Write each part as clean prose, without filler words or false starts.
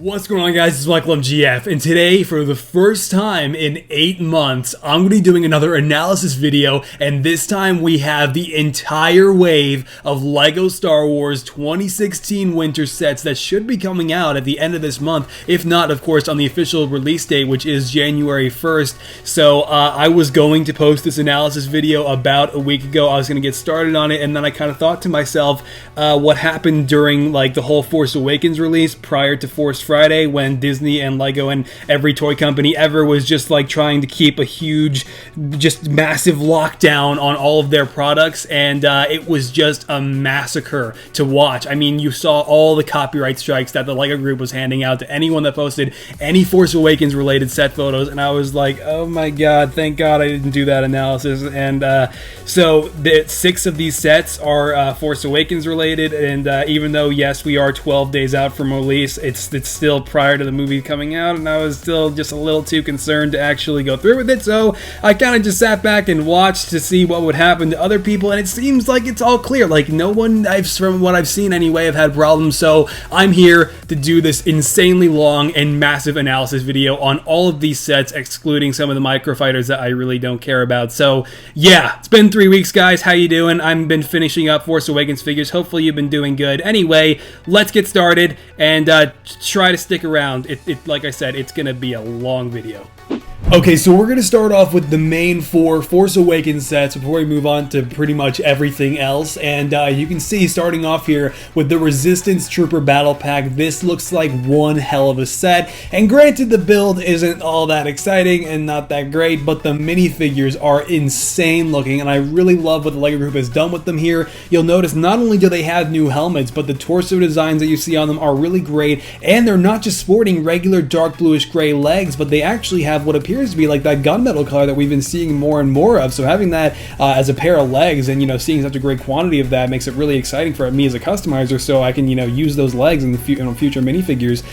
What's going on, guys? It's Michael MGF, and today, for the first time in 8 months, I'm going to be doing another analysis video, and this time we have the entire wave of LEGO Star Wars 2016 winter sets that should be coming out at the end of this month, if not, of course, on the official release date, which is January 1st. So, I was going to post this analysis video about a week ago. I was going to get started on it, and then I kind of thought to myself, what happened during, like, the whole Force Awakens release prior to Force Friday, when Disney and LEGO and every toy company ever was just like trying to keep a huge, just massive lockdown on all of their products, and it was just a massacre to watch. I mean, you saw all the copyright strikes that the LEGO group was handing out to anyone that posted any Force Awakens related set photos, and I was like, oh my god, thank god I didn't do that analysis. And so the 6 of these sets are Force Awakens related, and even though yes, we are 12 days out from release, it's still prior to the movie coming out, and I was still just a little too concerned to actually go through with it, so I kind of just sat back and watched to see what would happen to other people, and it seems like it's all clear. Like, no one, from what I've seen anyway, have had problems, so I'm here to do this insanely long and massive analysis video on all of these sets, excluding some of the microfighters that I really don't care about. So yeah, it's been 3 weeks, guys. How you doing? I've been finishing up Force Awakens figures. Hopefully you've been doing good. Anyway, let's get started and try to stick around. Like I said, it's gonna be a long video. Okay, so we're going to start off with the main 4 Force Awakens sets before we move on to pretty much everything else. And you can see, starting off here with the Resistance Trooper Battle Pack, this looks like one hell of a set. And granted, the build isn't all that exciting and not that great, but the minifigures are insane looking, and I really love what the LEGO group has done with them here. You'll notice not only do they have new helmets, but the torso designs that you see on them are really great, and they're not just sporting regular dark bluish gray legs, but they actually have what appears to be like that gunmetal color that we've been seeing more and more of. So having that as a pair of legs, and seeing such a great quantity of that, makes it really exciting for me as a customizer, so I can use those legs in the future minifigures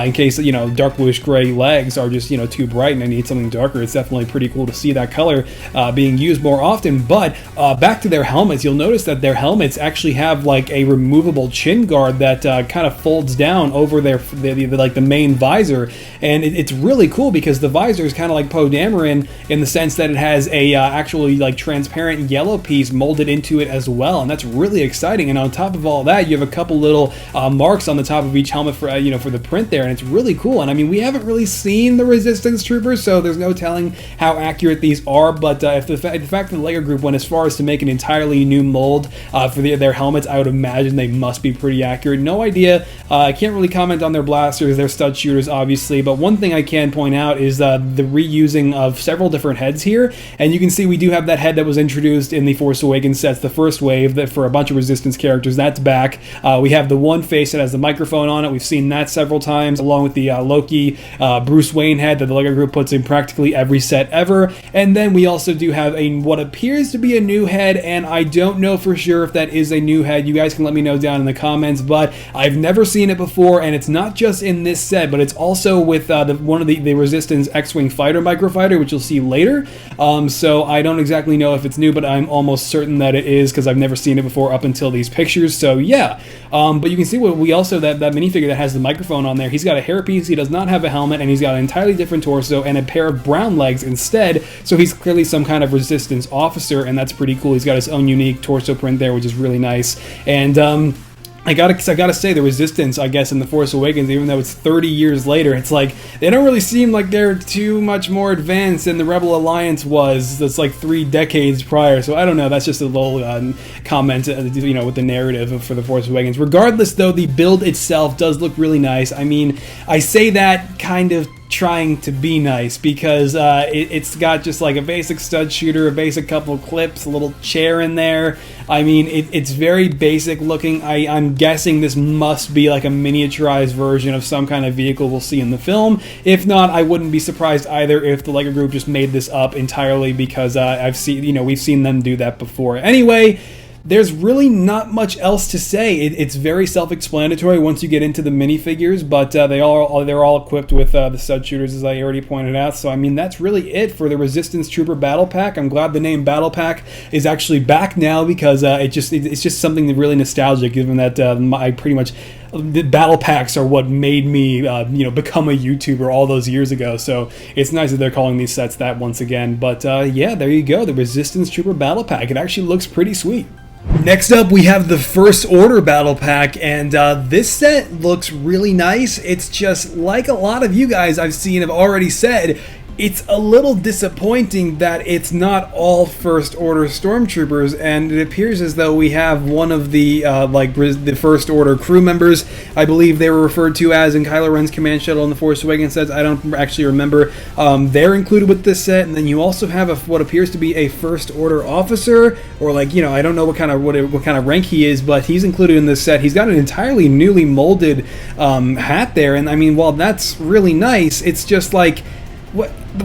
in case dark bluish gray legs are just too bright and I need something darker. It's definitely pretty cool to see that color being used more often. But back to their helmets, you'll notice that their helmets actually have like a removable chin guard that kind of folds down over the main visor, and it's really cool because the visor is kind of like Poe Dameron in the sense that it has a actually like transparent yellow piece molded into it as well, and that's really exciting. And on top of all that, you have a couple little marks on the top of each helmet for for the print there, and it's really cool. And I mean, we haven't really seen the Resistance Troopers, so there's no telling how accurate these are, but if the fact that the LEGO group went as far as to make an entirely new mold for their helmets, I would imagine they must be pretty accurate. No idea. I can't really comment on their blasters, their stud shooters, obviously, but one thing I can point out is the reusing of several different heads here, and you can see we do have that head that was introduced in the Force Awakens sets, the first wave, that for a bunch of Resistance characters. That's back. We have the one face that has the microphone on it. We've seen that several times, along with the Loki Bruce Wayne head that the LEGO group puts in practically every set ever. And then we also do have what appears to be a new head, and I don't know for sure if that is a new head. You guys can let me know down in the comments, but I've never seen it before, and it's not just in this set, but it's also with one of the Resistance X-Wing fighter microfighter, which you'll see later. So I don't exactly know if it's new, but I'm almost certain that it is because I've never seen it before up until these pictures. So yeah, but you can see what we also that minifigure that has the microphone on there. He's got a hairpiece, he does not have a helmet, and he's got an entirely different torso and a pair of brown legs instead. So he's clearly some kind of Resistance officer, and that's pretty cool. He's got his own unique torso print there, which is really nice. And I gotta say, the Resistance, I guess, in The Force Awakens, even though it's 30 years later, it's like, they don't really seem like they're too much more advanced than the Rebel Alliance was. That's like 3 decades prior, so I don't know, that's just a little comment, with the narrative for The Force Awakens. Regardless, though, the build itself does look really nice. I mean, I say that kind of trying to be nice because it's got just like a basic stud shooter, a basic couple of clips, a little chair in there. I mean, it's very basic looking. I'm guessing this must be like a miniaturized version of some kind of vehicle we'll see in the film. If not, I wouldn't be surprised either if the LEGO group just made this up entirely because we've seen them do that before. Anyway, there's really not much else to say. It's very self-explanatory once you get into the minifigures, but they're all equipped with the stud shooters, as I already pointed out. So I mean, that's really it for the Resistance Trooper Battle Pack. I'm glad the name Battle Pack is actually back now because it's just something really nostalgic, given that I pretty much the battle packs are what made me, you know, become a YouTuber all those years ago. So it's nice that they're calling these sets that once again. But yeah, there you go, the Resistance Trooper battle pack. It actually looks pretty sweet. Next up, we have the First Order Battle Pack, and this set looks really nice. It's just like a lot of you guys I've seen have already said, it's a little disappointing that it's not all First Order Stormtroopers, and it appears as though we have one of the like the First Order crew members. I believe they were referred to as in Kylo Ren's command shuttle in the Force Awakens sets. I don't actually remember. They're included with this set, and then you also have what appears to be a First Order officer, or like, you know, I don't know what kind of rank he is, but he's included in this set. He's got an entirely newly molded hat there, and I mean, while that's really nice, it's just like,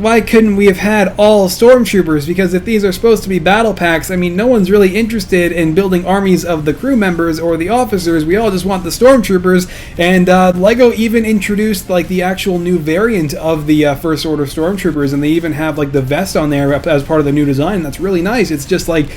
why couldn't we have had all stormtroopers? Because if these are supposed to be battle packs, I mean, no one's really interested in building armies of the crew members or the officers. We all just want the stormtroopers. And Lego even introduced like the actual new variant of the First Order stormtroopers, and they even have like the vest on there as part of the new design. That's really nice. It's just like,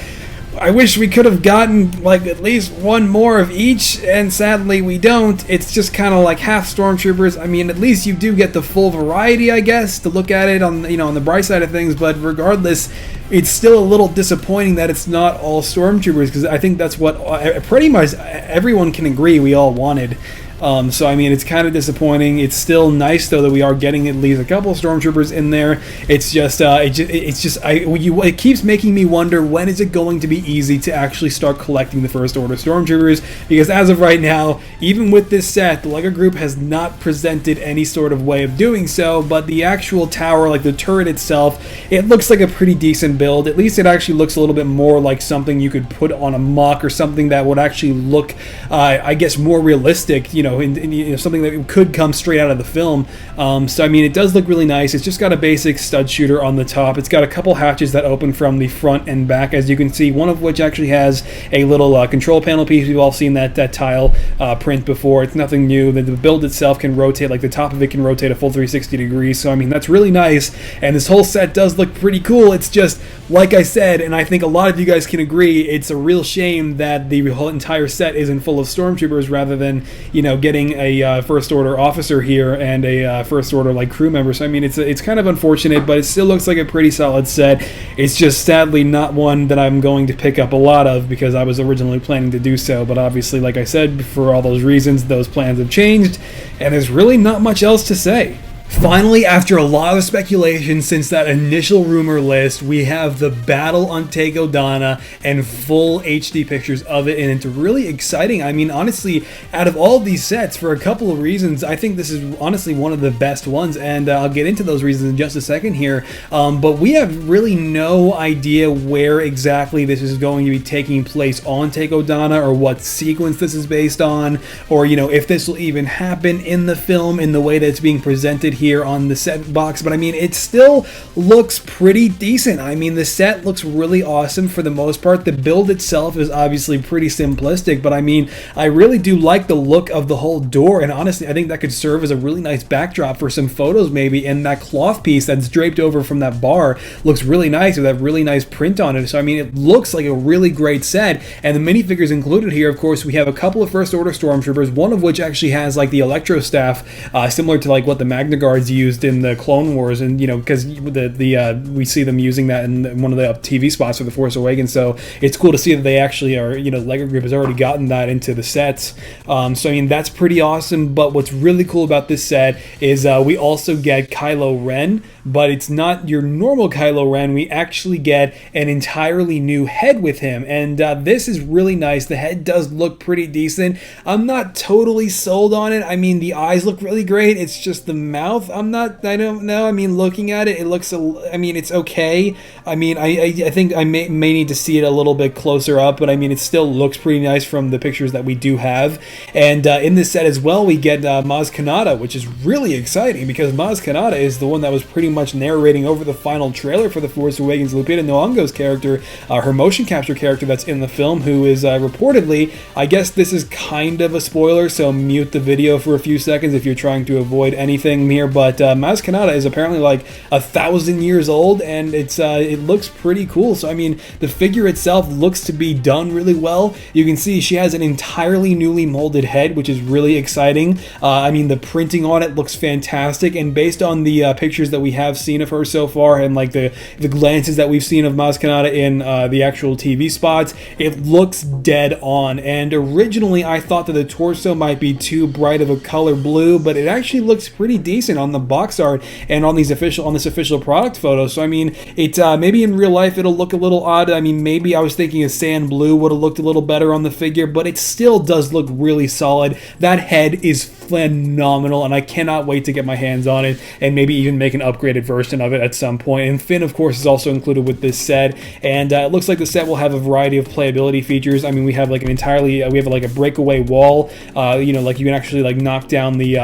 I wish we could have gotten like at least one more of each, and sadly we don't. It's just kind of like half stormtroopers. I mean, at least you do get the full variety, I guess, to look at it on, you know, on the bright side of things. But regardless, it's still a little disappointing that it's not all stormtroopers, because I think that's what pretty much everyone can agree we all wanted. So I mean, it's kind of disappointing. It's still nice though that we are getting at least a couple of stormtroopers in there. It's just, it keeps making me wonder, when is it going to be easy to actually start collecting the First Order stormtroopers? Because as of right now, even with this set, the LEGO Group has not presented any sort of way of doing so. But the actual tower, like the turret itself, it looks like a pretty decent build. At least it actually looks a little bit more like something you could put on a MOC, or something that would actually look, I guess, more realistic. You know, something that could come straight out of the film. So I mean, it does look really nice. It's just got a basic stud shooter on the top. It's got a couple hatches that open from the front and back, as you can see, one of which actually has a little control panel piece. We've all seen that tile print before. It's nothing new. The build itself can rotate, like the top of it can rotate a full 360 degrees. So I mean, that's really nice, and this whole set does look pretty cool. It's just, like I said, and I think a lot of you guys can agree, it's a real shame that the whole entire set isn't full of stormtroopers, rather than, you know, getting a First Order officer here and a First Order like crew member. So I mean, it's kind of unfortunate, but it still looks like a pretty solid set. It's just sadly not one that I'm going to pick up a lot of, because I was originally planning to do so. But obviously, like I said, for all those reasons, those plans have changed, and there's really not much else to say. Finally, after a lot of speculation since that initial rumor list, we have the battle on takodana and full HD pictures of it, and it's really exciting. I mean, honestly, out of all of these sets, for a couple of reasons, I think this is honestly one of the best ones, and I'll get into those reasons in just a second here. But we have really no idea where exactly this is going to be taking place on takodana, or what sequence this is based on, or, you know, if this will even happen in the film in the way that it's being presented here on the set box. But I mean, it still looks pretty decent. I mean, the set looks really awesome for the most part. The build itself is obviously pretty simplistic, but I mean, I really do like the look of the whole door, and honestly, I think that could serve as a really nice backdrop for some photos maybe, and that cloth piece that's draped over from that bar looks really nice with that really nice print on it. So I mean, it looks like a really great set, and the minifigures included here, of course, we have a couple of First Order stormtroopers, one of which actually has like the electro staff, similar to like what the Magna Guard used in the Clone Wars, and you know, because we see them using that in one of the TV spots for the Force Awakens. So it's cool to see that they actually are, you know, LEGO Group has already gotten that into the sets. So I mean, that's pretty awesome. But what's really cool about this set is we also get Kylo Ren, but it's not your normal Kylo Ren. We actually get an entirely new head with him, and this is really nice. The head does look pretty decent. I'm not totally sold on it. I mean, the eyes look really great. It's just the mouth, I don't know. I mean, looking at it, it looks, I mean, it's okay. I mean, I think I may need to see it a little bit closer up, but I mean, it still looks pretty nice from the pictures that we do have. And in this set as well, we get Maz Kanata, which is really exciting, because Maz Kanata is the one that was pretty much narrating over the final trailer for The Force Awakens. Lupita Nyong'o's character, her motion capture character that's in the film, who is reportedly, I guess this is kind of a spoiler, so mute the video for a few seconds if you're trying to avoid anything here. but Maz Kanata is apparently like 1,000 years old, and it looks pretty cool. So I mean, the figure itself looks to be done really well. You can see she has an entirely newly molded head, which is really exciting. I mean, the printing on it looks fantastic, and based on the pictures that we have seen of her so far, and like the glances that we've seen of Maz Kanata in the actual TV spots, it looks dead on. And originally I thought that the torso might be too bright of a color blue, but it actually looks pretty decent on the box art and on this official product photo. So I mean, it maybe in real life it'll look a little odd. I mean, maybe I was thinking a sand blue would have looked a little better on the figure, but it still does look really solid. That head is phenomenal, and I cannot wait to get my hands on it and maybe even make an upgraded version of it at some point. And Finn, of course, is also included with this set, and it looks like the set will have a variety of playability features. I mean, we have like an entirely we have like a breakaway wall, you know, like you can actually like knock down the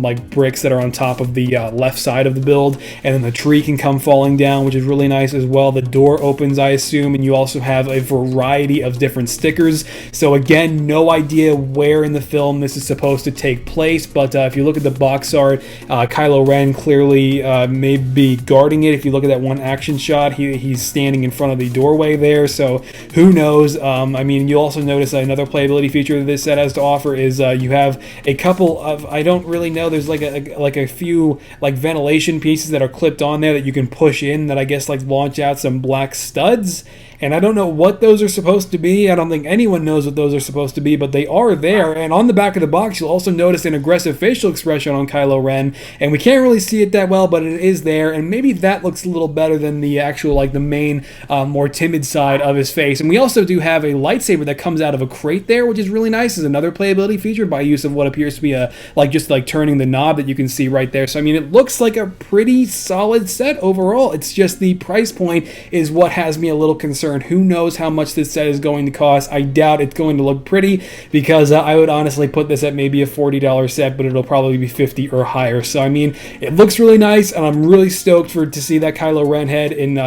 like bricks that are on top of the left side of the build, and then the tree can come falling down, which is really nice as well. The door opens, I assume, and you also have a variety of different stickers. So again, no idea where in the film this is supposed to take place, but if you look at the box art, Kylo Ren clearly may be guarding it. If you look at that one action shot, he's standing in front of the doorway there, so who knows. I mean, you also notice another playability feature that this set has to offer is you have a couple of, I don't really know, there's like a few like ventilation pieces that are clipped on there that you can push in that I guess like launch out some black studs. And I don't know what those are supposed to be. I don't think anyone knows what those are supposed to be, but they are there. And on the back of the box, you'll also notice an aggressive facial expression on Kylo Ren. And we can't really see it that well, but it is there. And maybe that looks a little better than the actual, like the main, more timid side of his face. And we also do have a lightsaber that comes out of a crate there, which is really nice. Is another playability feature by use of what appears to be a, like just like turning the knob that you can see right there. So I mean, it looks like a pretty solid set overall. It's just the price point is what has me a little concerned. Who knows how much this set is going to cost? I doubt it's going to look pretty, because I would honestly put this at maybe a $40 set, but it'll probably be $50 or higher. So I mean, it looks really nice, and I'm really stoked to see that Kylo Ren head in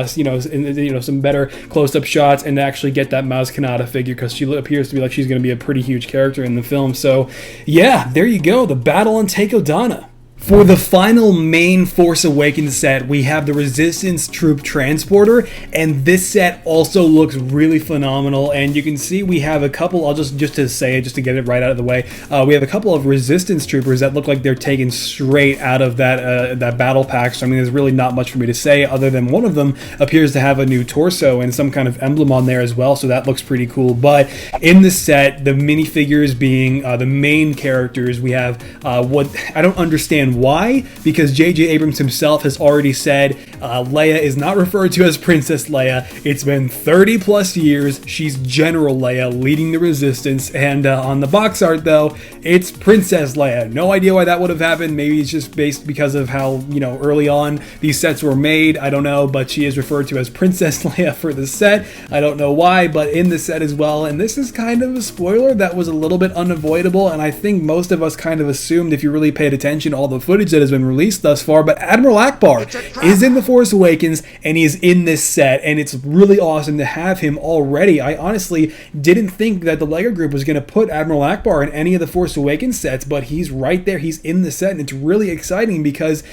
some better close-up shots, and to actually get that Maz Kanata figure, because she appears to be like she's going to be a pretty huge character in the film. So yeah, there you go, the battle on takodana. For the final main Force Awakens set, we have the Resistance Troop Transporter, and this set also looks really phenomenal. And you can see we have a couple, I'll just to say it, just to get it right out of the way, we have a couple of Resistance Troopers that look like they're taken straight out of that battle pack. So I mean, there's really not much for me to say, other than one of them appears to have a new torso and some kind of emblem on there as well, so that looks pretty cool. But in the set, the minifigures being the main characters, we have what I don't understand why, because J.J. Abrams himself has already said Leia is not referred to as Princess Leia. It's been 30 plus years. She's General Leia leading the Resistance, and on the box art though, it's Princess Leia. No idea why that would have happened. Maybe it's just based because of how, you know, early on these sets were made. I don't know, but she is referred to as Princess Leia for the set. I don't know why, but in the set as well. And this is kind of a spoiler that was a little bit unavoidable, and I think most of us kind of assumed, if you really paid attention, all the footage that has been released thus far, but Admiral Ackbar is in The Force Awakens, and he is in this set, and it's really awesome to have him already. I honestly didn't think that the LEGO Group was going to put Admiral Ackbar in any of the Force Awakens sets, but he's right there. He's in the set, and it's really exciting because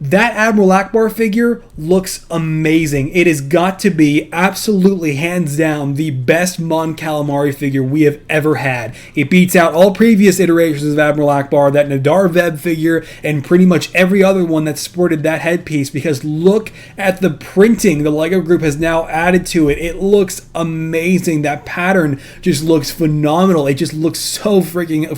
that Admiral Ackbar figure looks amazing. It has got to be absolutely hands down the best Mon Calamari figure we have ever had. It beats out all previous iterations of Admiral Ackbar, that Nadar Veb figure, and pretty much every other one that sported that headpiece, because look at the printing the LEGO Group has now added to it. It looks amazing. That pattern just looks phenomenal. It just looks so freaking,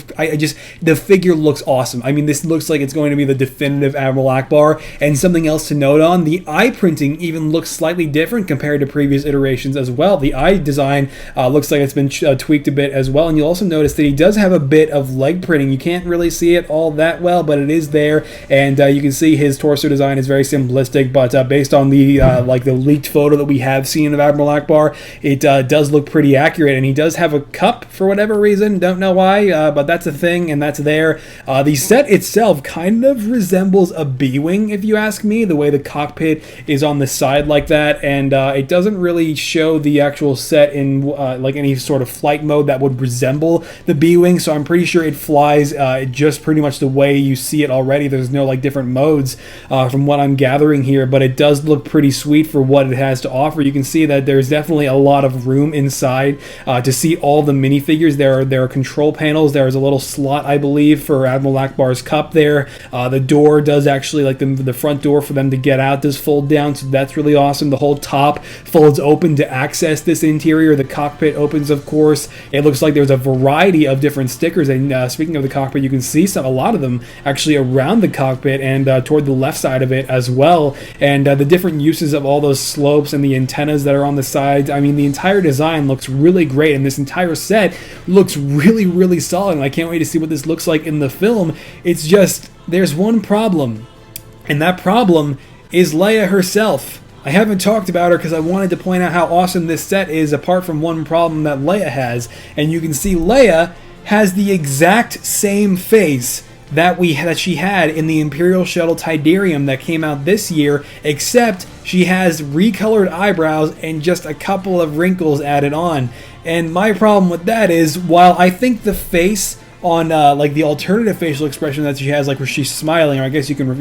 the figure looks awesome. I mean, this looks like it's going to be the definitive Admiral Ackbar. And something else to note on, the eye printing even looks slightly different compared to previous iterations as well. The eye design looks like it's been tweaked a bit as well, and you'll also notice that he does have a bit of leg printing. You can't really see it all that well, but it is there, and you can see his torso design is very simplistic, but based on the the leaked photo that we have seen of Admiral Ackbar, it does look pretty accurate, and he does have a cup for whatever reason, don't know why, but that's a thing, and that's there. The set itself kind of resembles a B-Wing looking, if you ask me, the way the cockpit is on the side like that, and it doesn't really show the actual set in like any sort of flight mode that would resemble the B-Wing, so I'm pretty sure it flies just pretty much the way you see it already. There's no like different modes from what I'm gathering here, but it does look pretty sweet for what it has to offer. You can see that there's definitely a lot of room inside to see all the minifigures. There are control panels. There's a little slot, I believe, for Admiral Akbar's cup there. The door does actually, like the front door for them to get out, does fold down, so that's really awesome. The whole top folds open to access this interior. The cockpit opens, of course. It looks like there's a variety of different stickers, and speaking of the cockpit, you can see a lot of them actually around the cockpit and toward the left side of it as well, and the different uses of all those slopes and the antennas that are on the sides. I mean, the entire design looks really great, and this entire set looks really, really solid, and I can't wait to see what this looks like in the film. It's just, there's one problem, and that problem is Leia herself. I haven't talked about her because I wanted to point out how awesome this set is, apart from one problem that Leia has, and you can see Leia has the exact same face that she had in the Imperial Shuttle Tidarium that came out this year, except she has recolored eyebrows and just a couple of wrinkles added on. And my problem with that is, while I think the face on like the alternative facial expression that she has, like where she's smiling, or I guess you can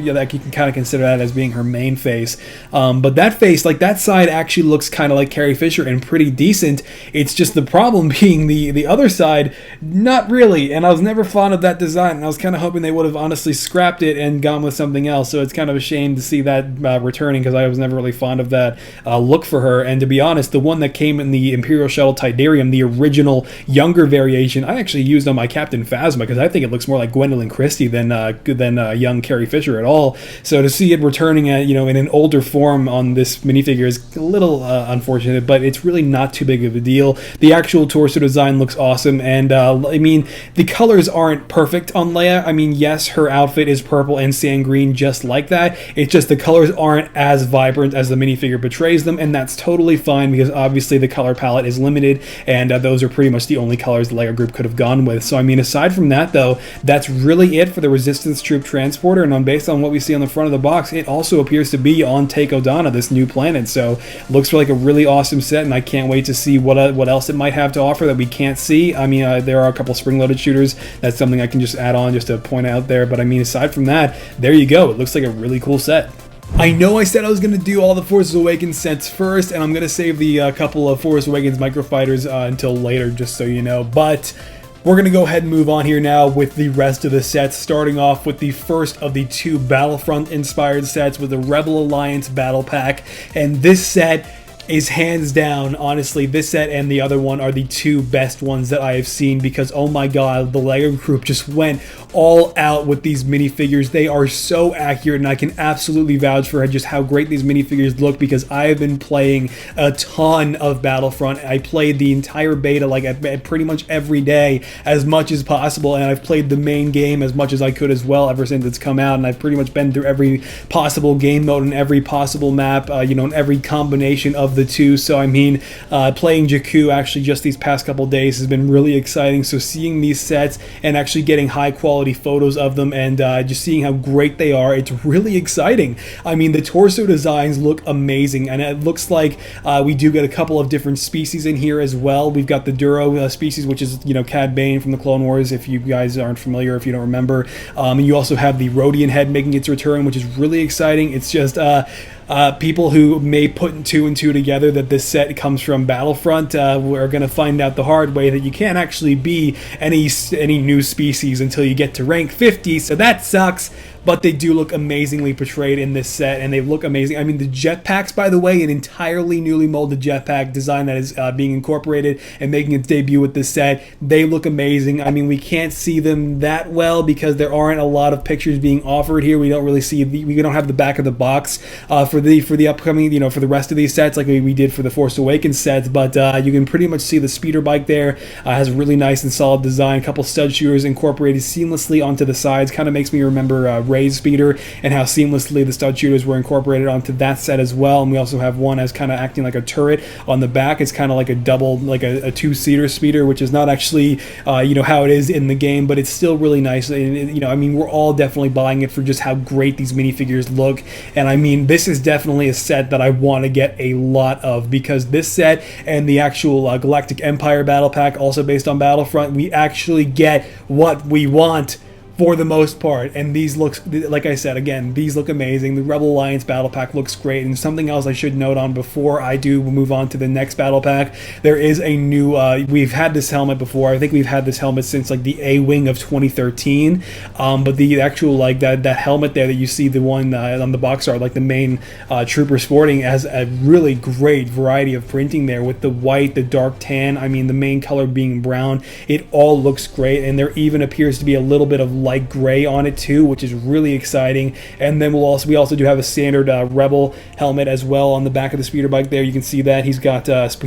kind of consider that as being her main face, but that face, like that side, actually looks kind of like Carrie Fisher and pretty decent. It's just the problem being the other side, not really. And I was never fond of that design, and I was kind of hoping they would have honestly scrapped it and gone with something else. So it's kind of a shame to see that returning, because I was never really fond of that look for her. And to be honest, the one that came in the Imperial Shuttle Tidarium, the original younger variation, I actually used on my Captain Phasma, because I think it looks more like Gwendolyn Christie than young Carrie Fisher at all. So to see it returning at, in an older form on this minifigure is a little unfortunate, but it's really not too big of a deal. The actual torso design looks awesome, and I mean, the colors aren't perfect on Leia. I mean, yes, her outfit is purple and sand green just like that. It's just the colors aren't as vibrant as the minifigure portrays them, and that's totally fine, because obviously the color palette is limited, and those are pretty much the only colors the Lego group could have gone with. So I mean, aside from that though, that's really it for the Resistance Troop Transporter, and based on what we see on the front of the box, it also appears to be on Takodana, this new planet. So looks like a really awesome set, and I can't wait to see what else it might have to offer that we can't see. I mean, there are a couple spring-loaded shooters. That's something I can just add on just to point out there, but I mean, aside from that, there you go. It looks like a really cool set. I know I said I was going to do all the Force Awakens sets first, and I'm going to save the couple of Force Awakens microfighters until later, just so you know, but we're going to go ahead and move on here now with the rest of the sets, starting off with the first of the two Battlefront-inspired sets with the Rebel Alliance Battle Pack, and this set is hands down, honestly, this set and the other one are the two best ones that I have seen, because oh my god, the Lego group just went all out with these minifigures. They are so accurate, and I can absolutely vouch for just how great these minifigures look, because I have been playing a ton of Battlefront. I played the entire beta like at pretty much every day as much as possible, and I've played the main game as much as I could as well ever since it's come out, and I've pretty much been through every possible game mode and every possible map, and every combination of the two. So I mean, playing Jakku actually just these past couple days has been really exciting. So seeing these sets and actually getting high quality photos of them, and just seeing how great they are, it's really exciting. I mean, the torso designs look amazing, and it looks like we do get a couple of different species in here as well. We've got the Duro species, which is Cad Bane from the Clone Wars, if you guys aren't familiar, if you don't remember. And you also have the Rodian head making its return, which is really exciting. It's just people who may put two and two together that this set comes from Battlefront are going to find out the hard way that you can't actually be any new species until you get to rank 50, so that sucks. But they do look amazingly portrayed in this set, and they look amazing. I mean, the jetpacks, by the way, an entirely newly molded jetpack design that is being incorporated and making its debut with this set, they look amazing. I mean, we can't see them that well because there aren't a lot of pictures being offered here. We don't really see, we don't have the back of the box for the upcoming, for the rest of these sets like we did for the Force Awakens sets, but you can pretty much see the speeder bike there. Has a really nice and solid design, a couple stud shooters incorporated seamlessly onto the sides, kind of makes me remember raised speeder and how seamlessly the stud shooters were incorporated onto that set as well. And we also have one as kind of acting like a turret on the back. It's kind of like a double, like a two-seater speeder, which is not actually how it is in the game, but it's still really nice. And I mean, we're all definitely buying it for just how great these minifigures look. And I mean, this is definitely a set that I want to get a lot of, because this set and the actual Galactic Empire battle pack, also based on Battlefront, we actually get what we want for the most part. And these looks, like I said, again, these look amazing. The Rebel Alliance battle pack looks great. And something else I should note on before I do move on to the next battle pack, there is a new, we've had this helmet before. I think we've had this helmet since like the A-Wing of 2013. But the actual, like that helmet there that you see, the one on the box art, like the main trooper sporting, has a really great variety of printing there with the white, the dark tan, I mean the main color being brown. It all looks great, and there even appears to be a little bit of light gray on it too, which is really exciting. And then we also do have a standard Rebel helmet as well on the back of the speeder bike there. You can see that he's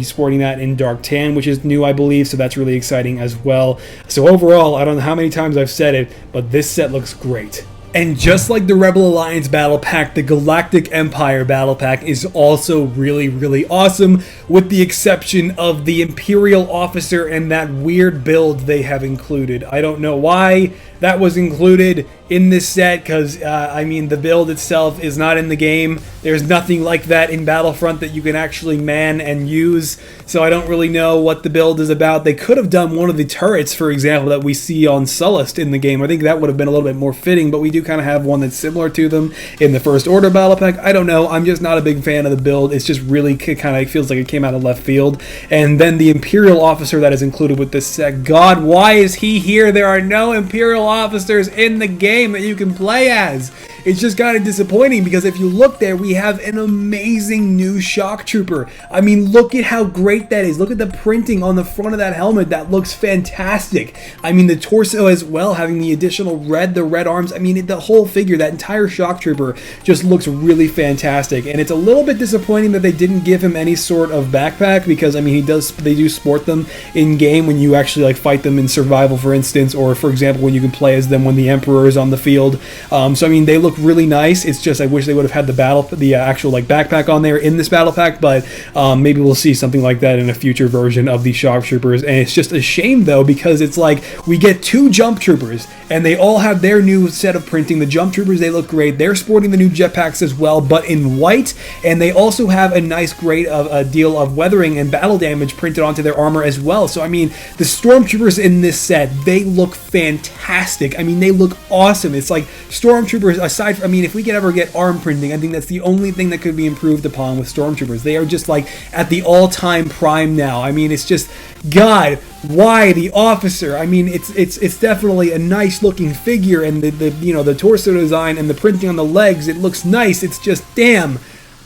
sporting that in dark tan, which is new, I believe, so that's really exciting as well. So overall, I don't know how many times I've said it, but this set looks great. And just like the Rebel Alliance Battle Pack, the Galactic Empire Battle Pack is also really, really awesome, with the exception of the Imperial Officer and that weird build they have included. I don't know why that was included in this set, because I mean, the build itself is not in the game. There's nothing like that in Battlefront that you can actually man and use, so I don't really know what the build is about. They could have done one of the turrets, for example, that we see on Sullust in the game. I think that would have been a little bit more fitting, but we do kind of have one that's similar to them in the First Order Battle Pack. I don't know, I'm just not a big fan of the build. It's just really kind of feels like it came out of left field. And then the Imperial Officer that is included with this set, God, why is he here? There are no Imperial officers in the game that you can play as. It's just kind of disappointing, because if you look there, we have an amazing new shock trooper. I mean, look at how great that is. Look at the printing on the front of that helmet. That looks fantastic. I mean, the torso as well, having the additional red, the red arms. I mean, the whole figure, that entire shock trooper just looks really fantastic. And it's a little bit disappointing that they didn't give him any sort of backpack, because I mean, they do sport them in game when you actually like fight them in survival, for instance, or for example when you can play as them when the Emperor is on the field. So I mean, they look really nice. It's just I wish they would have had the actual like backpack on there in this battle pack, but maybe we'll see something like that in a future version of the shock troopers. And it's just a shame though, because it's like we get two jump troopers and they all have their new set of printing. The jump troopers, they look great. They're sporting the new jetpacks as well, but in white, and they also have a nice great deal of weathering and battle damage printed onto their armor as well. So I mean, the stormtroopers in this set, they look fantastic. I mean, they look awesome. It's like stormtroopers, aside from, I mean, if we could ever get arm printing, I think that's the only thing that could be improved upon with stormtroopers. They are just like at the all-time prime now. I mean, it's just, God, why the officer? I mean, it's definitely a nice looking figure, and the torso design and the printing on the legs, it looks nice. It's just, damn,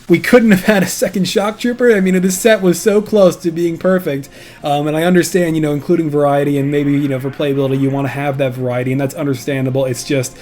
we couldn't have had a second shock trooper. I mean, this set was so close to being perfect. And I understand, including variety, and maybe, for playability, you want to have that variety, and that's understandable. It's just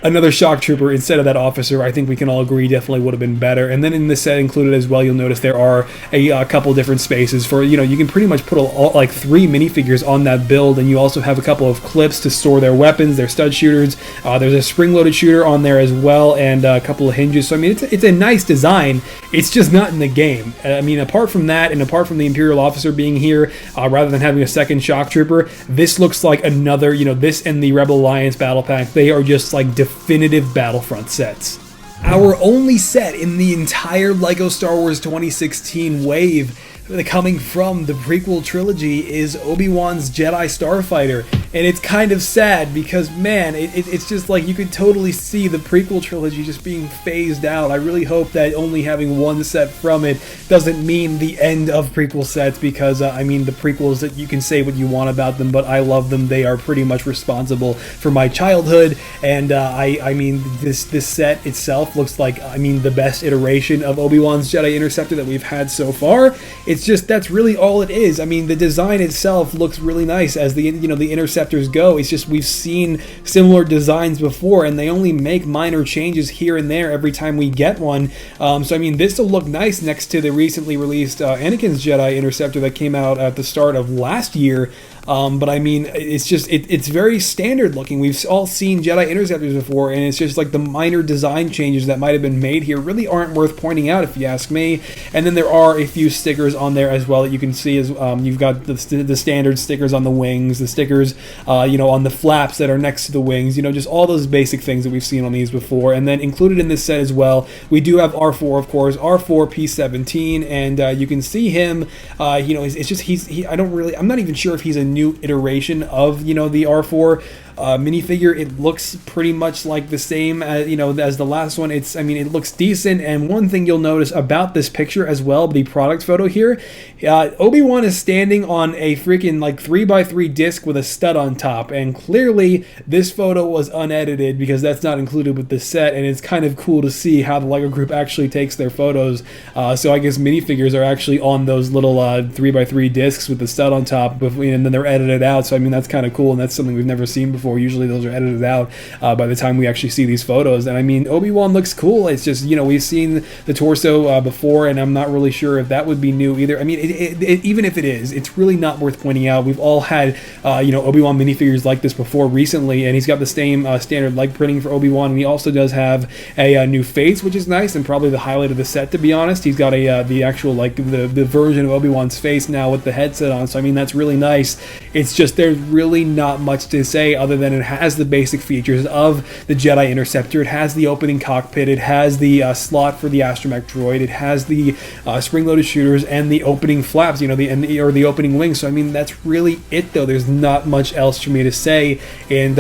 another shock trooper instead of that officer, I think we can all agree definitely would have been better. And then in this set included as well, you'll notice there are a couple different spaces for, you can pretty much put like 3 minifigures on that build, and you also have a couple of clips to store their weapons, their stud shooters. There's a spring-loaded shooter on there as well, and a couple of hinges. So I mean, it's a nice design. It's just not in the game. I mean, apart from that, and apart from the Imperial officer being here, rather than having a second shock trooper, this looks like another, this and the Rebel Alliance battle pack, they are just like definitive Battlefront sets. Our only set in the entire LEGO Star Wars 2016 wave coming from the prequel trilogy is Obi-Wan's Jedi Starfighter. And it's kind of sad because, man, it's just like you could totally see the prequel trilogy just being phased out. I really hope that only having one set from it doesn't mean the end of prequel sets, because, I mean, the prequels, that you can say what you want about them, but I love them. They are pretty much responsible for my childhood, and I mean, this set itself looks like, I mean, the best iteration of Obi-Wan's Jedi Interceptor that we've had so far. It's just, that's really all it is. I mean, the design itself looks really nice as the Interceptors go. It's just we've seen similar designs before, and they only make minor changes here and there every time we get one. So I mean, this will look nice next to the recently released Anakin's Jedi Interceptor that came out at the start of last year. But I mean, it's just it's very standard looking. We've all seen Jedi Interceptors before, and it's just like the minor design changes that might have been made here really aren't worth pointing out, if you ask me. And then there are a few stickers on there as well that you can see. As you've got the standard stickers on the wings, the stickers on the flaps that are next to the wings, just all those basic things that we've seen on these before. And then included in this set as well, we do have R4, of course, R4 P17, and you can see him. It's just I'm not even sure if he's a new iteration of the R4 minifigure. It looks pretty much like the same as the last one. It looks decent. And one thing you'll notice about this picture as well, the product photo here, Obi-Wan is standing on a freaking 3x3 disc with a stud on top, and clearly this photo was unedited because that's not included with the set. And it's kind of cool to see how the LEGO group actually takes their photos. So I guess minifigures are actually on those little 3x3 discs with the stud on top, and then they're edited out. So that's kind of cool, and that's something we've never seen before. Usually those are edited out by the time we actually see these photos. And Obi-Wan looks cool. It's just, we've seen the torso before, and I'm not really sure if that would be new either. Even if it is, it's really not worth pointing out. We've all had Obi-Wan minifigures like this before recently, and he's got the same standard leg printing for Obi-Wan, and he also does have a new face, which is nice, and probably the highlight of the set, to be honest. He's got the actual the version of Obi-Wan's face now with the headset on, so that's really nice. It's just there's really not much to say other than it has the basic features of the Jedi Interceptor. It has the opening cockpit, it has the slot for the astromech droid, it has the spring-loaded shooters and the opening flaps, the opening wings. So that's really it, though. There's not much else for me to say, and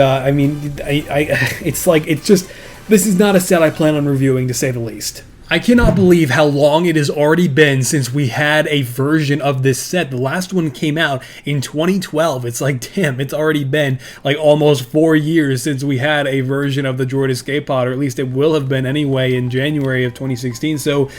this is not a set I plan on reviewing, to say the least. I cannot believe how long it has already been since we had a version of this set. The last one came out in 2012. It's damn, it's already been almost 4 years since we had a version of the Droid Escape Pod, or at least it will have been anyway in January of 2016. So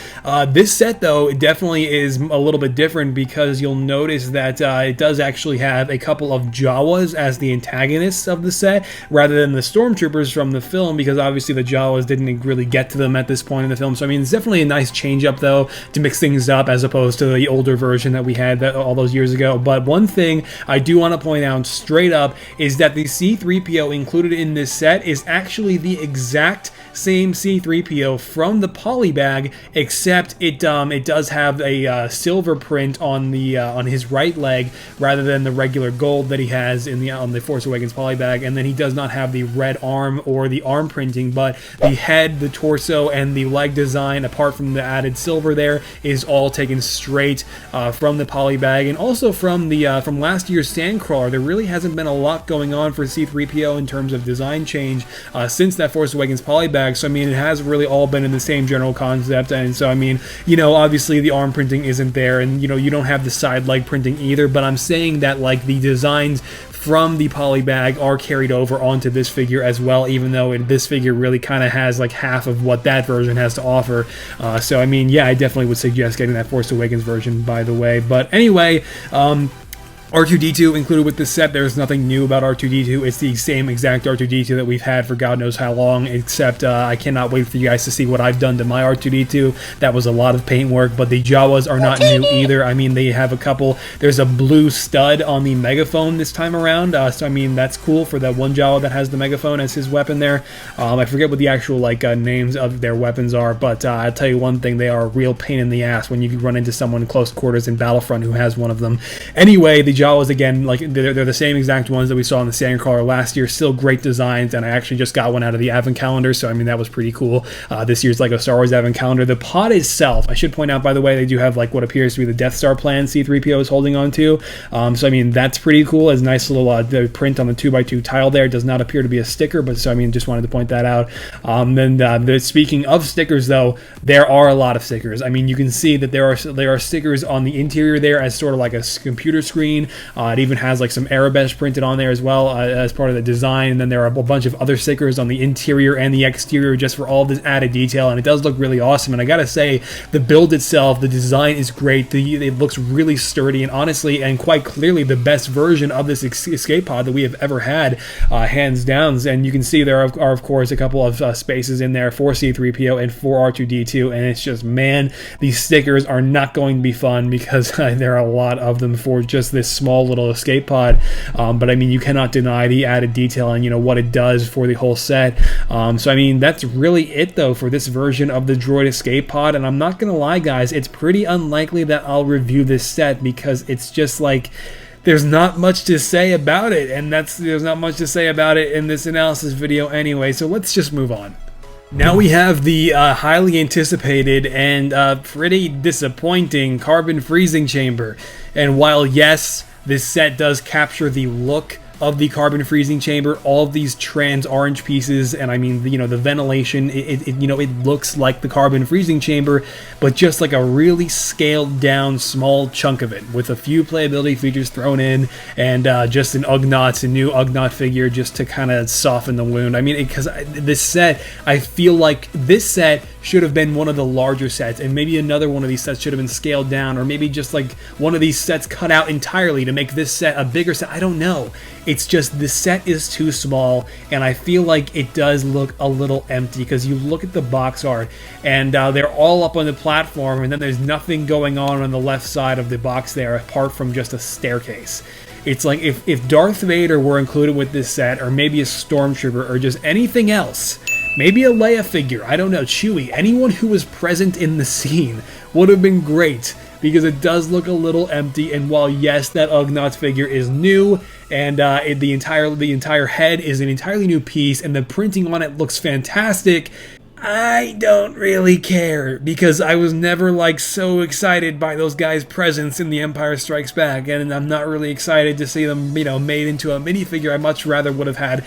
this set, though, it definitely is a little bit different, because you'll notice that it does actually have a couple of Jawas as the antagonists of the set, rather than the Stormtroopers from the film, because obviously the Jawas didn't really get to them at this point in the film. So it's definitely a nice change up, though, to mix things up as opposed to the older version that we had all those years ago. But one thing I do want to point out straight up is that the C-3PO included in this set is actually the exact same C-3PO from the polybag, except it does have a silver print on his right leg rather than the regular gold that he has on the Force Awakens polybag. And then he does not have the red arm or the arm printing, but the head, the torso, and the leg design, apart from the added silver there, is all taken straight from the polybag, and also from last year's Sandcrawler. There really hasn't been a lot going on for C-3PO in terms of design change since that Force Awakens polybag. So it has really all been in the same general concept. And so obviously the arm printing isn't there, and you don't have the side leg printing either, but I'm saying that the designs from the polybag are carried over onto this figure as well, even though this figure really kind of has half of what that version has to offer. So I definitely would suggest getting that Force Awakens version, by the way. But anyway, R2-D2 included with this set. There's nothing new about R2-D2. It's the same exact R2-D2 that we've had for God knows how long, except I cannot wait for you guys to see what I've done to my R2-D2. That was a lot of paint work, but the Jawas are not new either. They have a couple. There's a blue stud on the megaphone this time around, so that's cool for that one Jawa that has the megaphone as his weapon there. I forget what the actual names of their weapons are, but I'll tell you one thing, they are a real pain in the ass when you run into someone in close quarters in Battlefront who has one of them. Anyway, the Jawas, again, they're the same exact ones that we saw in the Sandcrawler last year. Still great designs, and I actually just got one out of the Advent Calendar, so that was pretty cool. This year's LEGO Star Wars Advent Calendar. The pod itself, I should point out, by the way, they do have what appears to be the Death Star plan C-3PO is holding on to. So that's pretty cool. It's a nice little the print on the 2x2 tile there. It does not appear to be a sticker, but so just wanted to point that out. Speaking of stickers, though, there are a lot of stickers. You can see that there are stickers on the interior there as sort of like a computer screen. It even has some Arabesh printed on there as well as part of the design, and then there are a bunch of other stickers on the interior and the exterior just for all this added detail, and it does look really awesome. And I gotta say, the build itself, the design is great. It looks really sturdy, and honestly and quite clearly the best version of this escape pod that we have ever had, hands down. And you can see there are of course a couple of spaces in there for C-3PO and for R2-D2, and it's just, man, these stickers are not going to be fun because there are a lot of them for just this small little escape pod, but I mean, you cannot deny the added detail and, you know, what it does for the whole set. So I mean, that's really it though for this version of the Droid escape pod, and I'm not gonna lie guys, it's pretty unlikely that I'll review this set because it's just like, there's not much to say about it, and there's not much to say about it in this analysis video anyway, so let's just move on. Now we have the highly anticipated and pretty disappointing carbon freezing chamber. And while yes, this set does capture the look of the carbon freezing chamber, all of these trans orange pieces, and I mean, you know, the ventilation, you know, it looks like the carbon freezing chamber, but just like a really scaled down small chunk of it with a few playability features thrown in, and just a new Ugnaught figure just to kind of soften the wound. I mean, because this set, I feel like this set should have been one of the larger sets, and maybe another one of these sets should have been scaled down, or maybe just like one of these sets cut out entirely to make this set a bigger set. I don't know. It's just the set is too small, and I feel like it does look a little empty because you look at the box art, and they're all up on the platform, and then there's nothing going on the left side of the box there apart from just a staircase. It's like if Darth Vader were included with this set, or maybe a Stormtrooper, or just anything else, maybe a Leia figure, I don't know, Chewie, anyone who was present in the scene would have been great, because it does look a little empty. And while yes, that Ugnaught figure is new, and the entire head is an entirely new piece, and the printing on it looks fantastic, I don't really care, because I was never like so excited by those guys' presence in The Empire Strikes Back, and I'm not really excited to see them, you know, made into a minifigure. I much rather would have had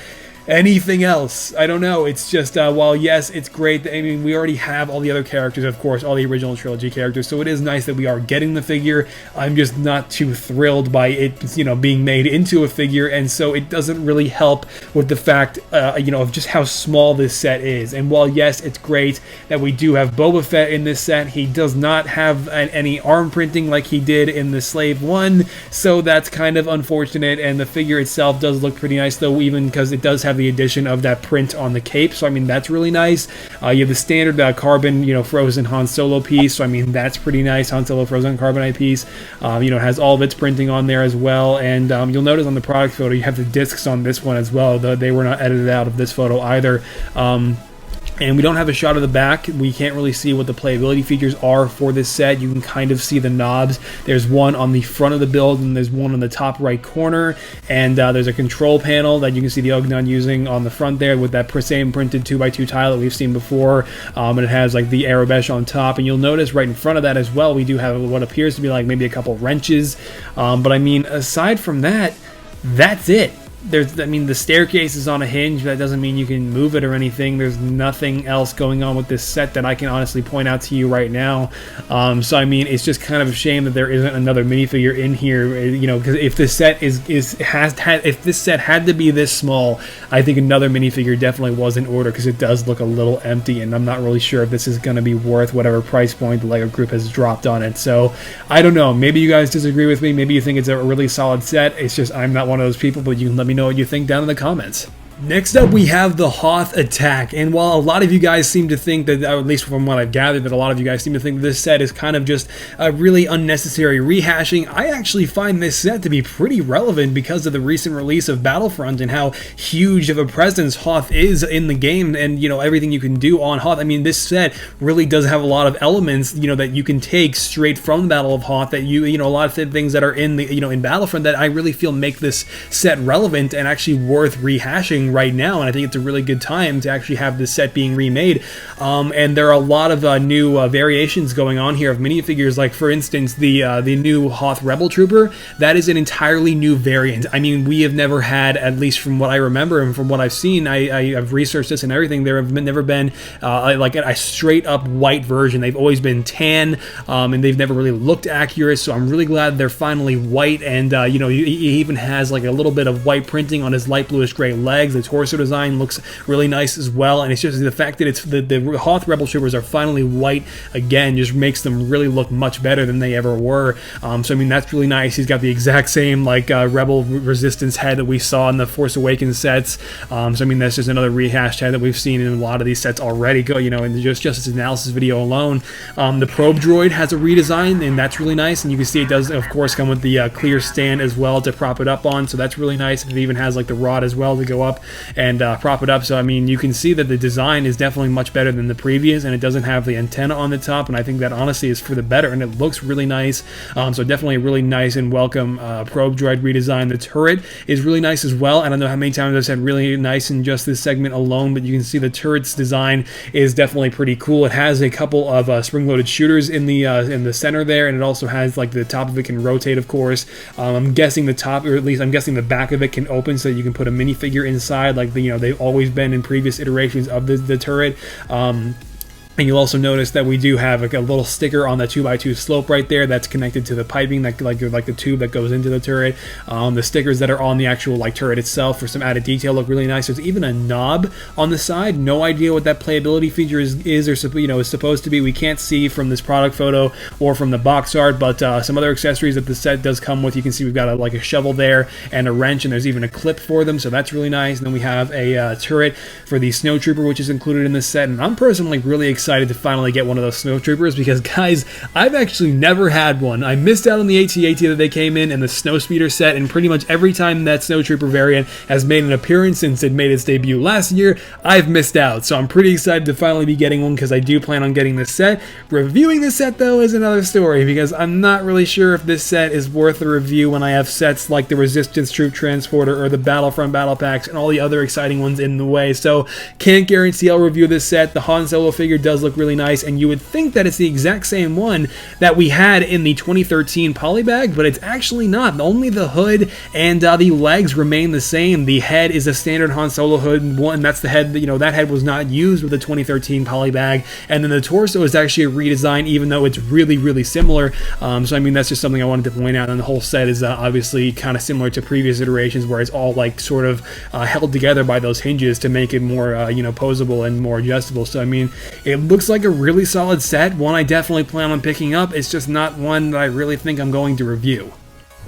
anything else. I don't know, it's just, while yes, it's great, I mean, we already have all the other characters, of course, all the original trilogy characters, so it is nice that we are getting the figure. I'm just not too thrilled by it, you know, being made into a figure, and so it doesn't really help with the fact, you know, of just how small this set is. And while yes, it's great that we do have Boba Fett in this set, he does not have any arm printing like he did in the Slave 1, so that's kind of unfortunate, and the figure itself does look pretty nice though, even because it does have the addition of that print on the cape, so I mean, that's really nice. You have the standard carbon, you know, frozen Han Solo piece, so I mean, that's pretty nice. Han Solo frozen carbonite piece, you know, has all of its printing on there as well. And you'll notice on the product photo you have the discs on this one as well, though they were not edited out of this photo either. And we don't have a shot of the back. We can't really see what the playability features are for this set. You can kind of see the knobs. There's one on the front of the build, and there's one on the top right corner. And there's a control panel that you can see the Ugnaught using on the front there with that same printed 2x2 tile that we've seen before. And it has like the Arabesh on top. And you'll notice right in front of that as well, we do have what appears to be like maybe a couple wrenches. But I mean, aside from that, that's it. I mean, the staircase is on a hinge. That doesn't mean you can move it or anything. There's nothing else going on with this set that I can honestly point out to you right now. So I mean, it's just kind of a shame that there isn't another minifigure in here. You know, because if this set if this set had to be this small, I think another minifigure definitely was in order, because it does look a little empty, and I'm not really sure if this is going to be worth whatever price point the LEGO Group has dropped on it. So I don't know. Maybe you guys disagree with me. Maybe you think it's a really solid set. It's just I'm not one of those people, but you can let me know what you think down in the comments. Next up, we have the Hoth attack, and while a lot of you guys seem to think that, or at least from what I've gathered, that a lot of you guys seem to think that this set is kind of just a really unnecessary rehashing, I actually find this set to be pretty relevant because of the recent release of Battlefront and how huge of a presence Hoth is in the game, and you know, everything you can do on Hoth. I mean, this set really does have a lot of elements, you know, that you can take straight from the Battle of Hoth, that you know, a lot of things that are in the, you know, in Battlefront that I really feel make this set relevant and actually worth rehashing right now. And I think it's a really good time to actually have this set being remade. And there are a lot of new variations going on here of minifigures, like for instance the new Hoth Rebel Trooper. That is an entirely new variant. I mean, we have never had, at least from what I remember and from what I've seen, I've researched this and everything, there have never been like a straight up white version. They've always been tan, and they've never really looked accurate, so I'm really glad they're finally white. And you know, he even has like a little bit of white printing on his light bluish gray legs. The torso design looks really nice as well, and it's just the fact that it's the Hoth Rebel Troopers are finally white again just makes them really look much better than they ever were. So I mean, that's really nice. He's got the exact same like Rebel Resistance head that we saw in the Force Awakens sets. So I mean, that's just another rehashed head that we've seen in a lot of these sets already. You know, in just this analysis video alone. The probe droid has a redesign, and that's really nice. And you can see it does, of course, come with the clear stand as well to prop it up on. So that's really nice. It even has like the rod as well to go up and prop it up. So I mean, you can see that the design is definitely much better than the previous, and it doesn't have the antenna on the top. And I think that honestly is for the better, and it looks really nice. So definitely a really nice and welcome probe droid redesign. The turret is really nice as well. I don't know how many times I've said really nice in just this segment alone, but you can see the turret's design is definitely pretty cool. It has a couple of spring-loaded shooters in the center there, and it also has like the top of it can rotate, of course. I'm guessing the top, or at least I'm guessing the back of it can open so that you can put a minifigure inside, like they've always been in previous iterations of the turret. And you'll also notice that we do have like a little sticker on the 2x2 slope right there that's connected to the piping, that like the tube that goes into the turret. The stickers that are on the actual like turret itself for some added detail look really nice. There's even a knob on the side. No idea what that playability feature is or is supposed to be. We can't see from this product photo or from the box art, but some other accessories that the set does come with. You can see we've got like a shovel there and a wrench, and there's even a clip for them, so that's really nice. And then we have a turret for the snowtrooper, which is included in this set, and I'm personally really excited to finally get one of those snowtroopers because, guys, I've actually never had one. I missed out on the AT-AT that they came in and the snowspeeder set, and pretty much every time that snowtrooper variant has made an appearance since it made its debut last year, I've missed out. So I'm pretty excited to finally be getting one because I do plan on getting this set. Reviewing this set, though, is another story because I'm not really sure if this set is worth a review when I have sets like the Resistance Troop Transporter or the Battlefront Battle Packs and all the other exciting ones in the way. So can't guarantee I'll review this set. The Han Solo figure does look really nice, and you would think that it's the exact same one that we had in the 2013 polybag, but it's actually not. Only the hood and the legs remain the same. The head is a standard Han Solo hood, and that's the head that, that head was not used with the 2013 polybag, and then the torso is actually a redesign, even though it's really, really similar. So I mean, that's just something I wanted to point out, and the whole set is obviously kind of similar to previous iterations where it's all like sort of held together by those hinges to make it more posable and more adjustable. So I mean, it looks like a really solid set, one I definitely plan on picking up. It's just not one that I really think I'm going to review.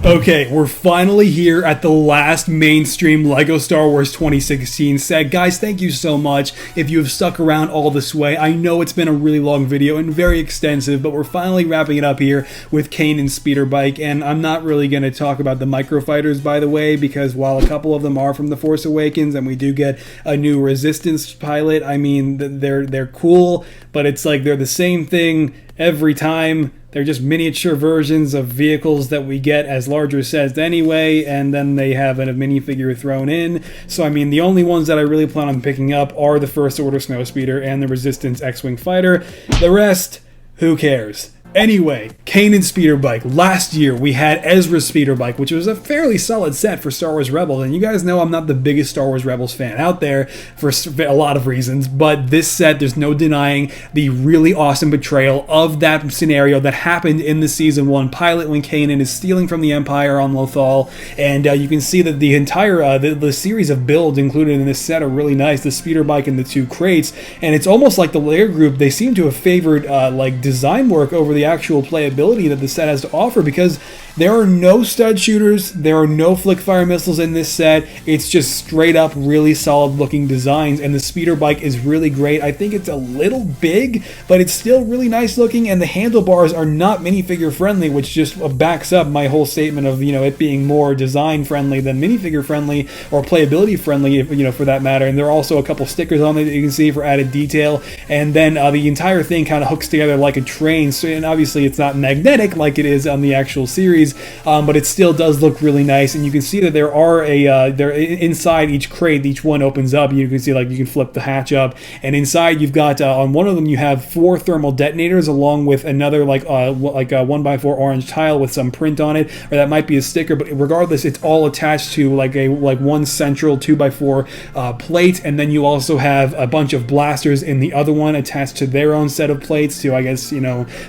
Okay, we're finally here at the last mainstream LEGO Star Wars 2016 set. Guys, thank you so much if you have stuck around all this way. I know it's been a really long video and very extensive, but we're finally wrapping it up here with Kanan's speeder bike, and I'm not really going to talk about the microfighters, by the way, because while a couple of them are from The Force Awakens and we do get a new Resistance pilot, I mean, they're cool, but it's like they're the same thing every time. They're just miniature versions of vehicles that we get as larger sets anyway, and then they have a minifigure thrown in. So, I mean, the only ones that I really plan on picking up are the First Order Snowspeeder and the Resistance X-Wing Fighter. The rest, who cares? Anyway, Kanan's speeder bike. Last year, we had Ezra's speeder bike, which was a fairly solid set for Star Wars Rebels, and you guys know I'm not the biggest Star Wars Rebels fan out there for a lot of reasons, but this set, there's no denying the really awesome betrayal of that scenario that happened in the Season 1 pilot when Kanan is stealing from the Empire on Lothal, and you can see that the entire, the series of builds included in this set are really nice, the speeder bike and the two crates, and it's almost like the layer group, they seem to have favored like design work over the actual playability that the set has to offer, because there are no stud shooters, there are no flick fire missiles in this set. It's just straight up really solid looking designs, and the speeder bike is really great. I think it's a little big, but it's still really nice looking, and the handlebars are not minifigure friendly, which just backs up my whole statement of it being more design friendly than minifigure friendly or playability friendly, for that matter. And there are also a couple stickers on there that you can see for added detail, and then the entire thing kind of hooks together like a train. So, and obviously it's not magnetic like it is on the actual series, but it still does look really nice. And you can see that there are there inside each crate, each one opens up. You can see like you can flip the hatch up, and inside you've got on one of them you have 4 thermal detonators along with another like a 1x4 orange tile with some print on it, or that might be a sticker. But regardless, it's all attached to like one central 2x4 plate, and then you also have a bunch of blasters in the other one attached to their own set of plates to, I guess,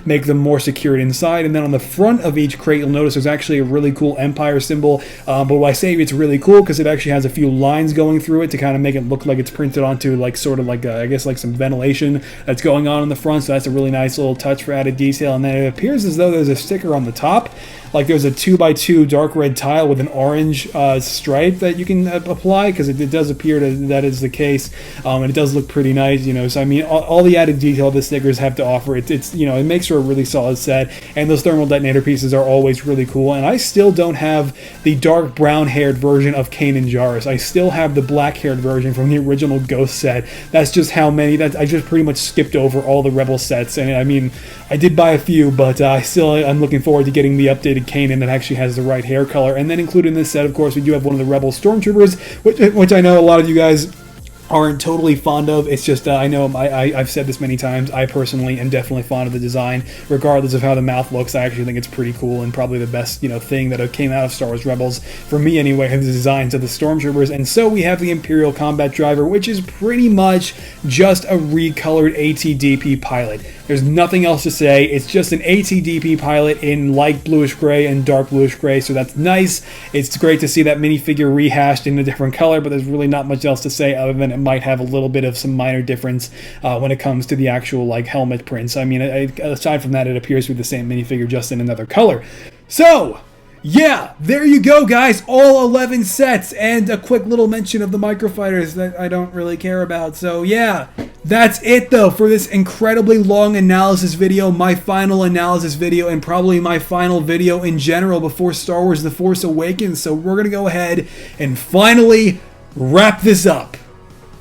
make them more secured inside. And then on the front of each crate, you'll notice notice there's actually a really cool Empire symbol. But when I say it's really cool, because it actually has a few lines going through it to kind of make it look like it's printed onto like sort of like I guess like some ventilation that's going on in the front. So that's a really nice little touch for added detail. And then it appears as though there's a sticker on the top. Like there's a 2x2 dark red tile with an orange stripe that you can apply, because it does appear that is the case, and it does look pretty nice, you know. So I mean, all the added detail the stickers have to offer, it's you know, it makes for a really solid set. And those thermal detonator pieces are always really cool. And I still don't have the dark brown-haired version of Kanan Jarrus. I still have the black-haired version from the original Ghost set. That's just how many. That I just pretty much skipped over all the Rebel sets, and I mean, I did buy a few, but I'm looking forward to getting the updated Kanan that actually has the right hair color. And then included in this set, of course, we do have one of the Rebel Stormtroopers, which I know a lot of you guys aren't totally fond of. It's just I know I've said this many times, I personally am definitely fond of the design, regardless of how the mouth looks. I actually think it's pretty cool, and probably the best, you know, thing that came out of Star Wars Rebels, for me anyway, are the designs of the Stormtroopers. And so we have the Imperial Combat Driver, which is pretty much just a recolored ATDP pilot. There's nothing else to say. It's just an ATDP pilot in light bluish gray and dark bluish gray, so that's nice. It's great to see that minifigure rehashed in a different color, but there's really not much else to say other than it might have a little bit of some minor difference when it comes to the actual like helmet prints. I mean, aside from that, it appears to be the same minifigure, just in another color. So yeah, there you go, guys. All 11 sets, and a quick little mention of the microfighters that I don't really care about. So yeah, that's it though for this incredibly long analysis video, my final analysis video, and probably my final video in general before Star Wars The Force Awakens. So we're gonna go ahead and finally wrap this up.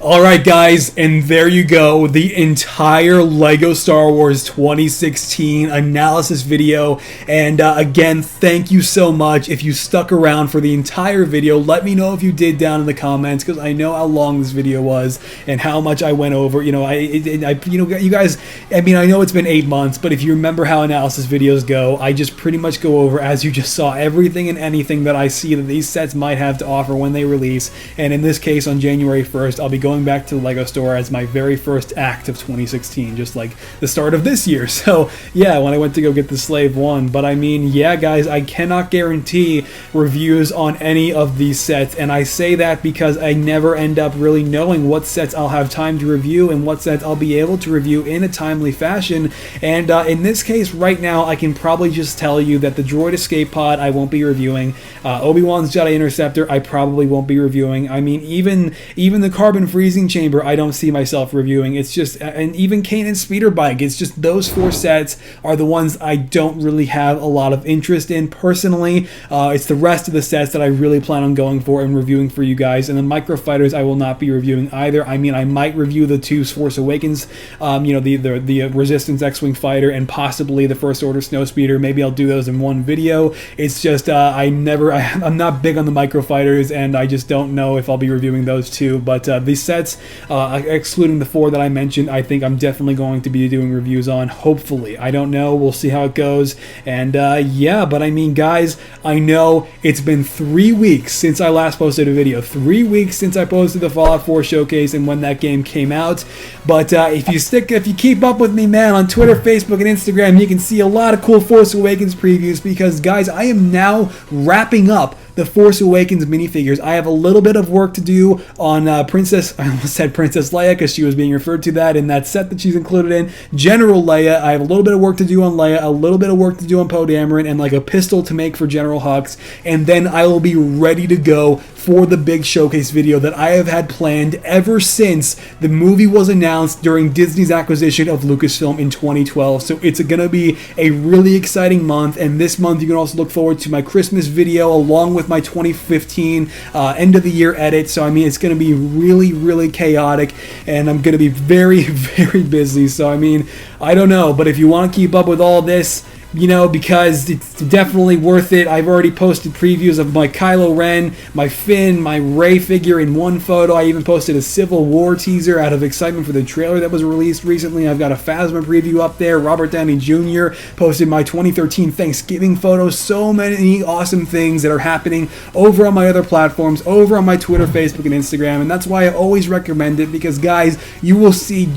Alright guys, and there you go, the entire LEGO Star Wars 2016 analysis video. And again, thank you so much. If you stuck around for the entire video, let me know if you did down in the comments, because I know how long this video was and how much I went over. You know, you guys, I mean, I know it's been 8 months, but if you remember how analysis videos go, I just pretty much go over, as you just saw, everything and anything that I see that these sets might have to offer when they release. And in this case, on January 1st, I'll be going back to the LEGO store as my very first act of 2016, just like the start of this year. So yeah, when I went to go get the Slave 1. But I mean, yeah guys, I cannot guarantee reviews on any of these sets, and I say that because I never end up really knowing what sets I'll have time to review and what sets I'll be able to review in a timely fashion. And in this case right now, I can probably just tell you that the Droid Escape Pod I won't be reviewing. Obi-Wan's Jedi Interceptor I probably won't be reviewing. I mean, even the Carbon Freezing Chamber I don't see myself reviewing. It's just, and even Kanan's Speeder Bike, it's just those 4 sets are the ones I don't really have a lot of interest in personally. It's the rest of the sets that I really plan on going for and reviewing for you guys. And the microfighters I will not be reviewing either. I mean, I might review the 2 Force Awakens, you know, the Resistance X-Wing Fighter and possibly the First Order Snowspeeder. Maybe I'll do those in one video. It's just I'm not big on the microfighters, and I just don't know if I'll be reviewing those 2. But these sets, excluding the 4 that I mentioned, I think I'm definitely going to be doing reviews on, hopefully. I don't know, we'll see how it goes. And yeah, but I mean guys, I know it's been 3 weeks since I last posted a video, 3 weeks since I posted the Fallout 4 showcase and when that game came out. But if you keep up with me, man, on Twitter, Facebook, and Instagram, you can see a lot of cool Force Awakens previews, because guys, I am now wrapping up the Force Awakens minifigures. I have a little bit of work to do on I almost said Princess Leia, because she was being referred to that in that set that she's included in. General Leia, I have a little bit of work to do on Leia, a little bit of work to do on Poe Dameron, and like a pistol to make for General Hux, and then I will be ready to go for the big showcase video that I have had planned ever since the movie was announced during Disney's acquisition of Lucasfilm in 2012. So it's going to be a really exciting month, and this month you can also look forward to my Christmas video along with my 2015 end of the year edit. So I mean, it's going to be really, really chaotic, and I'm going to be very, very busy. So I mean, I don't know, but if you want to keep up with all this, you know, because it's definitely worth it. I've already posted previews of my Kylo Ren, my Finn, my Rey figure in one photo. I even posted a Civil War teaser out of excitement for the trailer that was released recently. I've got a Phasma preview up there. Robert Downey Jr. posted my 2013 Thanksgiving photo. So many awesome things that are happening over on my other platforms, over on my Twitter, Facebook, and Instagram. And that's why I always recommend it, because guys, you will see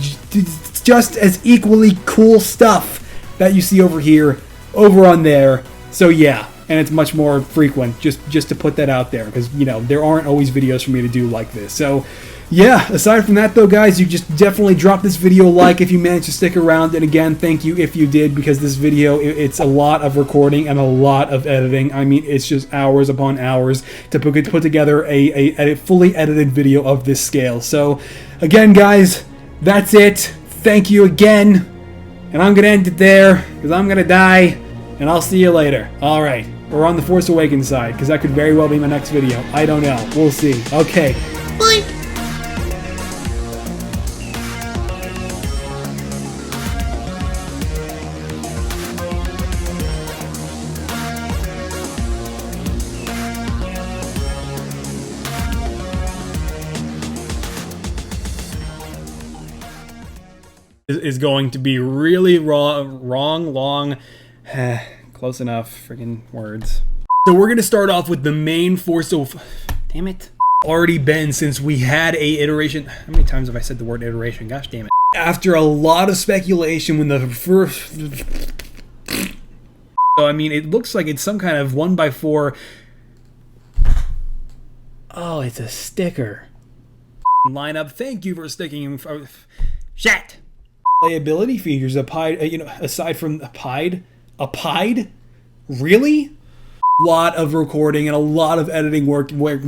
just as equally cool stuff that you see over here, over on there. So yeah. and it's much more frequent, just to put that out there, because, you know, there aren't always videos for me to do like this. So yeah, aside from that though, guys, you just definitely drop this video a like if you managed to stick around, and again, thank you if you did, because this video, it's a lot of recording and a lot of editing. I mean, it's just hours upon hours to put together a fully edited video of this scale. So again, guys, that's it. Thank you again, and I'm gonna end it there because I'm gonna die, and I'll see you later. All right, we're on the Force Awakens side, because that could very well be my next video. I don't know. We'll see. Okay, bye. Is going to be really long, close enough, freaking words. So we're gonna start off with the main Force damn it. Already been since we had a iteration. How many times have I said the word iteration? Gosh damn it. After a lot of speculation when the first, so I mean, it looks like it's some kind of 1x4. Oh, it's a sticker. Lineup. Thank you for sticking. Shit. Playability features, you know, aside from a pied? Really? A lot of recording and a lot of editing work went